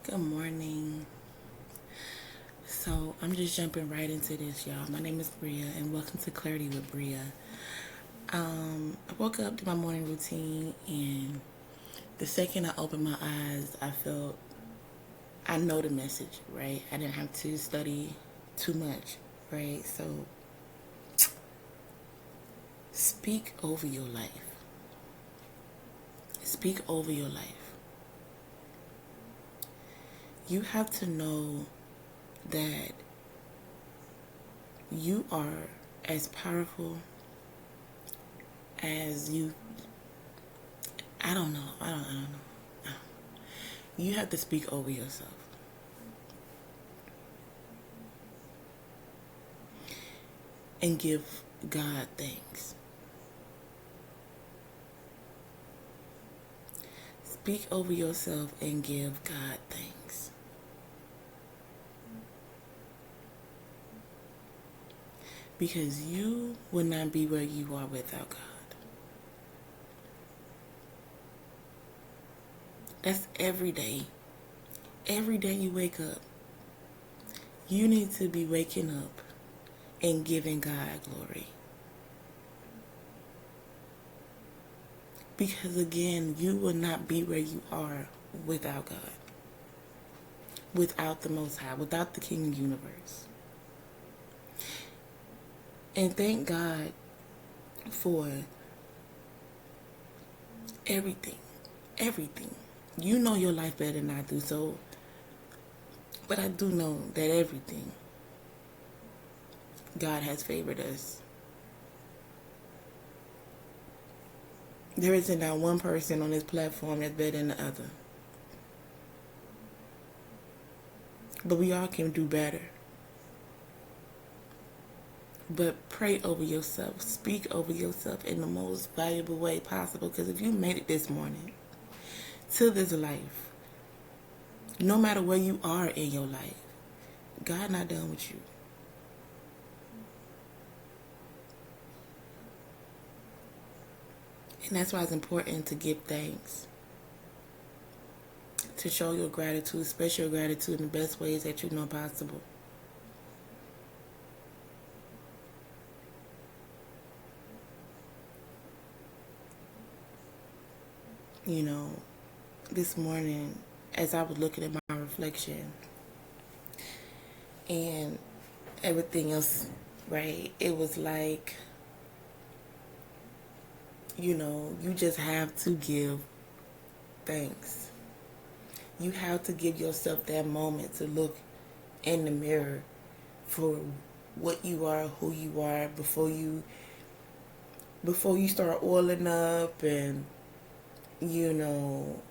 Good morning. So I'm just jumping right into this, y'all. My name is Bria, and welcome to Clarity with Bria. I woke up to my morning routine, and the second I opened my eyes, I know the message, right? I didn't have to study too much, right? So speak over your life. Speak over your life. You have to know that you are as powerful as you. I don't know. I don't know. You have to speak over yourself. And give God thanks. Speak over yourself and give God thanks. Because you will not be where you are without God. That's every day. Every day you wake up, you need to be waking up and giving God glory. Because again, you will not be where you are without God. Without the Most High, without the King of the Universe. And thank God for everything. Everything. You know your life better than I do, but I do know that everything, God has favored us. There isn't not one person on this platform that's better than the other. But we all can do better. But pray over yourself. Speak over yourself in the most valuable way possible. Because if you made it this morning to this life, no matter where you are in your life, God not done with you. And that's why it's important to give thanks. To show your gratitude, express your gratitude in the best ways that you know possible. You know, this morning, as I was looking at my reflection and everything else, right, it was like, you just have to give thanks. You have to give yourself that moment to look in the mirror for what you are, who you are, before you start oiling up and doing all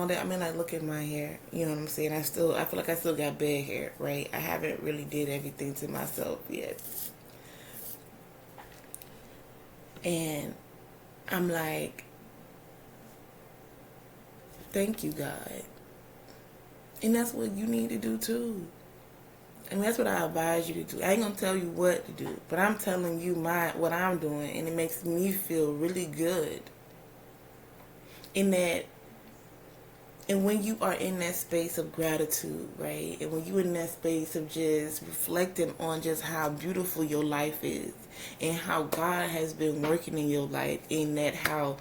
that. I mean, like, look at my hair. You know what I'm saying? I feel like I still got bad hair, right? I haven't really did everything to myself yet. And I'm like, thank you, God. And that's what you need to do too. I mean, that's what I advise you to do. I ain't gonna tell you what to do, but I'm telling you what I'm doing, and it makes me feel really good. And when you are in that space of gratitude, right? And when you're in that space of just reflecting on just how beautiful your life is and how God has been working in your life, in that how,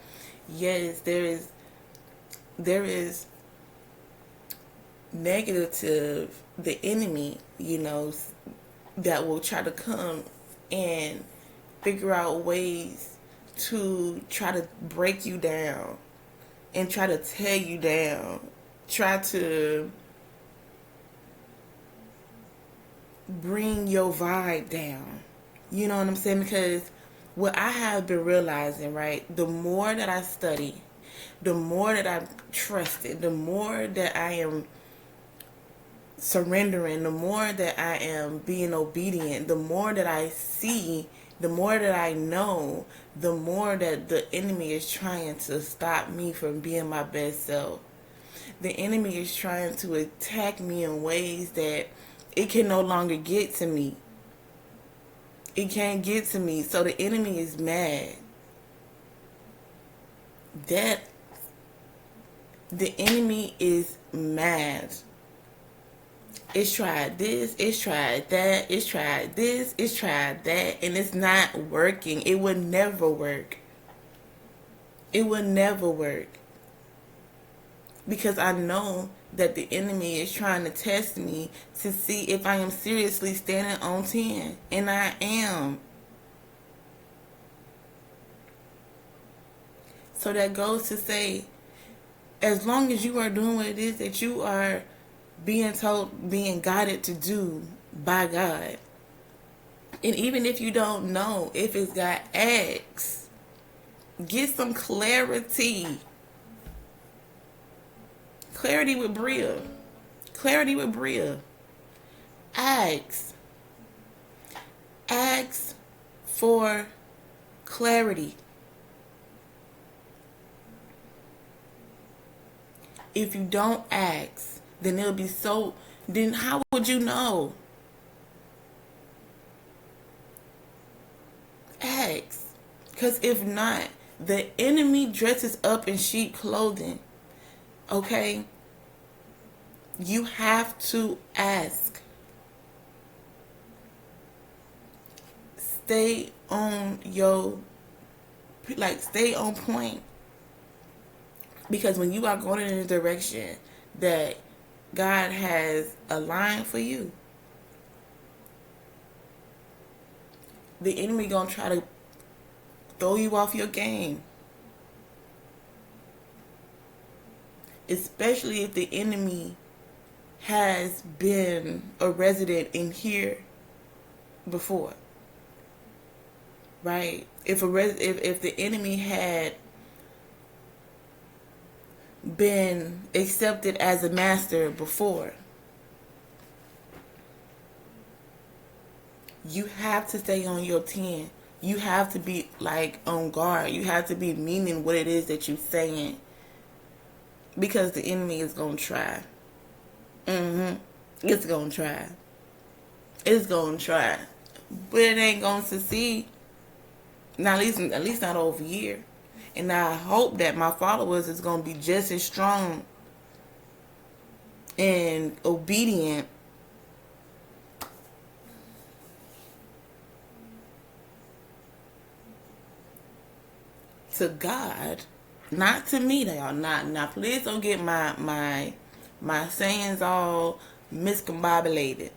yes, there is negative, the enemy, that will try to come and figure out ways to try to break you down and try to tear you down, try to bring your vibe down. You know what I'm saying? Because what I have been realizing, right, the more that I study, the more that I trust it, the more that I am surrendering, the more that I am being obedient, the more that I see, the more that I know, the more that the enemy is trying to stop me from being my best self. The enemy is trying to attack me in ways that it can no longer get to me. It can't get to me. So the enemy is mad. The enemy is mad. It's tried this, it's tried that, it's tried this, it's tried that, and it's not working. It would never work. It would never work. Because I know that the enemy is trying to test me to see if I am seriously standing on 10. And I am. So that goes to say, as long as you are doing what it is that you are being told, being guided to do by God, and even if you don't know if it's God, ask. Get some clarity. Clarity with Bria. Clarity with Bria. Ask. Ask for clarity. If you don't ask, then it'll be so, then how would you know? Ask. Because if not, the enemy dresses up in sheep clothing. Okay? You have to ask. Stay on stay on point. Because when you are going in a direction that God has aligned for you, the enemy gonna try to throw you off your game. Especially if the enemy has been a resident in here before. Right? If the enemy had been accepted as a master before, you have to stay on your 10. You have to be on guard. You have to be meaning what it is that you're saying, because the enemy is gonna try. It's gonna try. It's gonna try, but it ain't gonna succeed. Not at least not over here. And I hope that my followers is gonna be just as strong and obedient to God, not to me. Y'all, not. Please don't get my sayings all miscombobulated.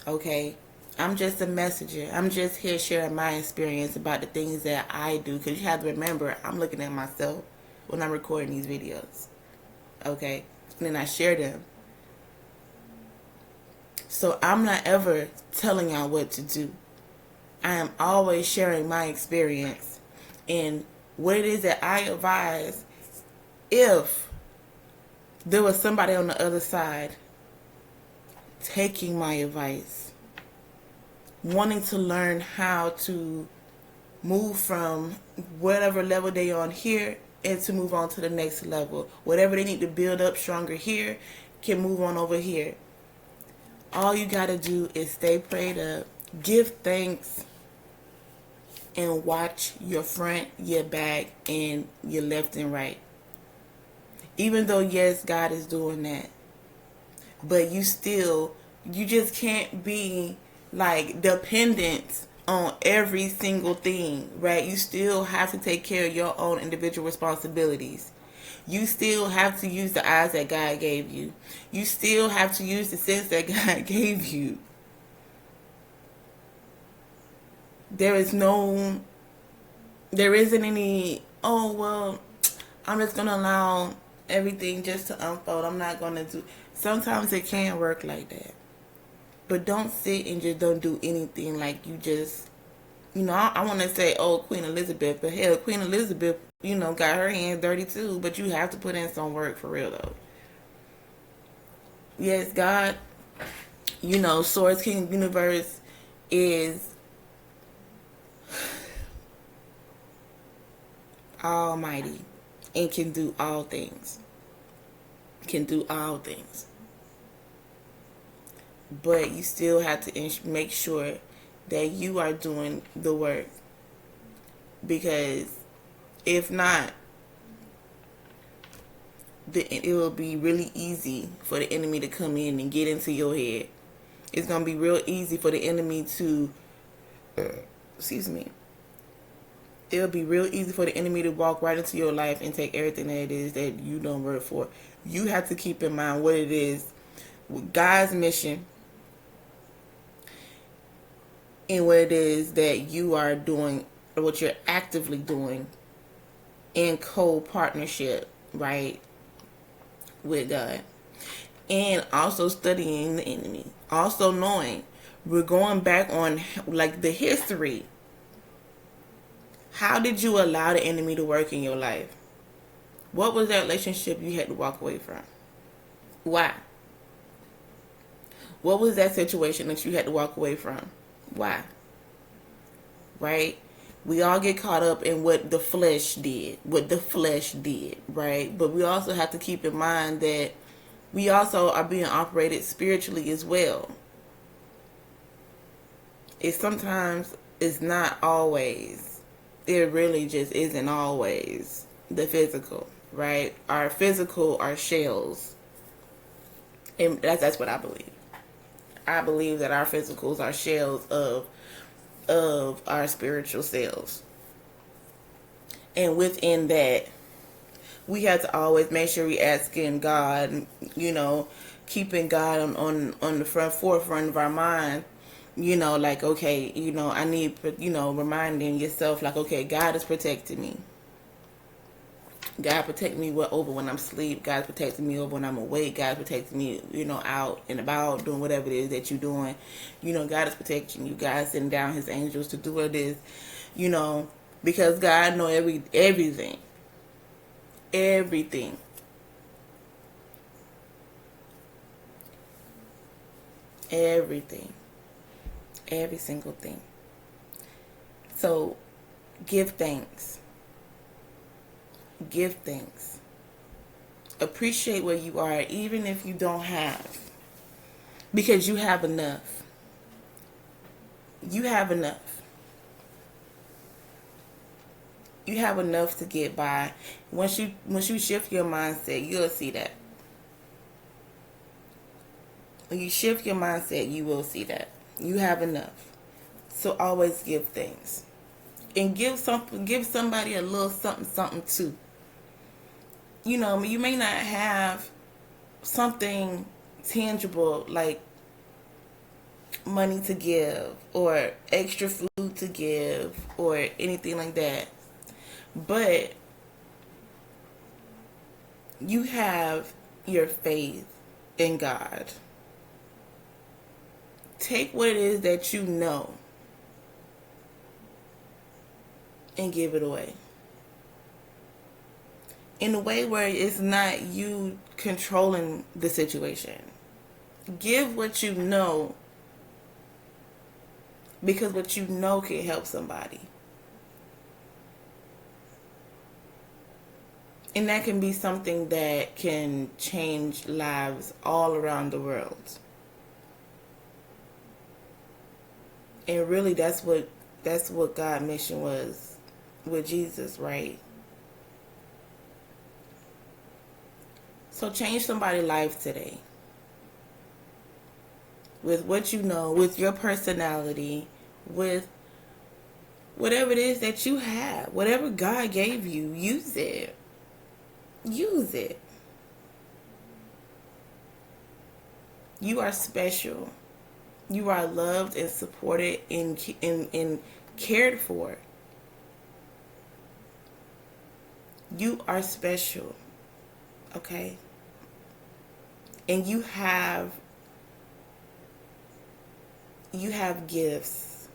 Okay, I'm just a messenger. I'm just here sharing my experience about the things that I do. Because you have to remember, I'm looking at myself when I'm recording these videos. Okay, and then I share them. So I'm not ever telling y'all what to do. I am always sharing my experience and what it is that I advise if there was somebody on the other side taking my advice, wanting to learn how to move from whatever level they on here and to move on to the next level. Whatever they need to build up stronger here can move on over here. All you got to do is stay prayed up, give thanks, and watch your front, your back, and your left and right. Even though, yes, God is doing that, but you just can't be dependent on every single thing, right? You still have to take care of your own individual responsibilities. You still have to use the eyes that God gave you. You still have to use the sense that God gave you. There isn't any, oh, well, I'm just going to allow everything just to unfold. I'm not going to do. Sometimes it can work like that. But don't sit and just don't do anything like you just, I want to say, oh, Queen Elizabeth. But hell, Queen Elizabeth, got her hands dirty too. But you have to put in some work for real, though. Yes, God, Source King Universe is almighty and can do all things. Can do all things. But you still have to make sure that you are doing the work. Because if not, it will be really easy for the enemy to come in and get into your head. It's going to be real easy for the enemy to, excuse me, it'll be real easy for the enemy to walk right into your life and take everything that it is that you don't work for. You have to keep in mind what it is, God's mission, and what it is that you are doing, or what you're actively doing in co-partnership, right, with God. And also studying the enemy. Also knowing, we're going back on like the history. How did you allow the enemy to work in your life? What was that relationship you had to walk away from? Why? What was that situation that you had to walk away from? Why? Right? We all get caught up in what the flesh did, right? But we also have to keep in mind that we also are being operated spiritually as well. It's not always. It really just isn't always the physical, right? Our physical are shells. And that's what I believe. I believe that our physicals are shells of our spiritual selves. And within that, we have to always make sure we asking God, keeping God on the forefront of our mind, like, okay, I need, reminding yourself, like, okay, God is protecting me. God protect me over when I'm asleep. God protecting me over when I'm awake. God protecting me, out and about doing whatever it is that you're doing. God is protecting you. God is sending down his angels to do what it is, because God knows everything. Everything. Everything. Every single thing. So, give thanks. Give thanks. Appreciate where you are, even if you don't have. Because you have enough. You have enough. You have enough to get by. Once you shift your mindset, you'll see that. When you shift your mindset, you will see that. You have enough. So always give thanks. And give somebody a little something too. You may not have something tangible like money to give or extra food to give or anything like that. But you have your faith in God. Take what it is that you know and give it away. In a way where it's not you controlling the situation. Give what you know, because what you know can help somebody. And that can be something that can change lives all around the world. And really that's what God's mission was with Jesus, right? So change somebody's life today. With what you know, with your personality, with whatever it is that you have. Whatever God gave you, use it. Use it. You are special. You are loved and supported and cared for. You are special. Okay? And you have gifts.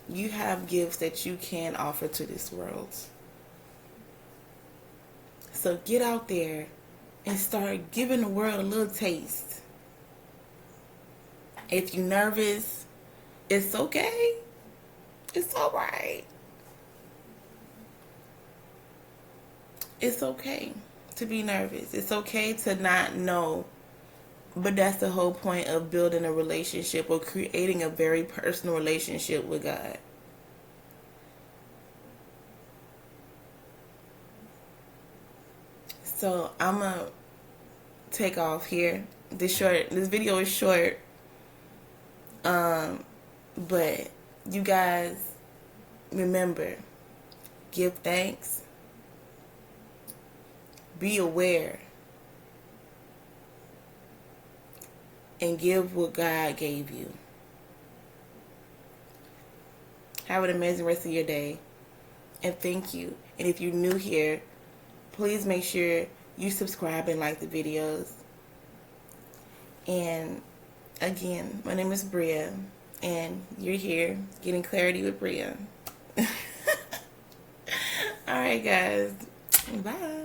You have gifts that you can offer to this world. So get out there and start giving the world a little taste. If you're nervous, it's okay. It's all right. It's okay to be nervous. It's okay to not know. But that's the whole point of building a relationship or creating a very personal relationship with God. So I'm gonna take off here. This video is short. But you guys remember, give thanks, be aware, and give what God gave you. Have an amazing rest of your day. And thank you. And if you're new here, please make sure you subscribe and like the videos. And again, my name is Bria, and you're here getting clarity with Bria. All right, guys. Bye.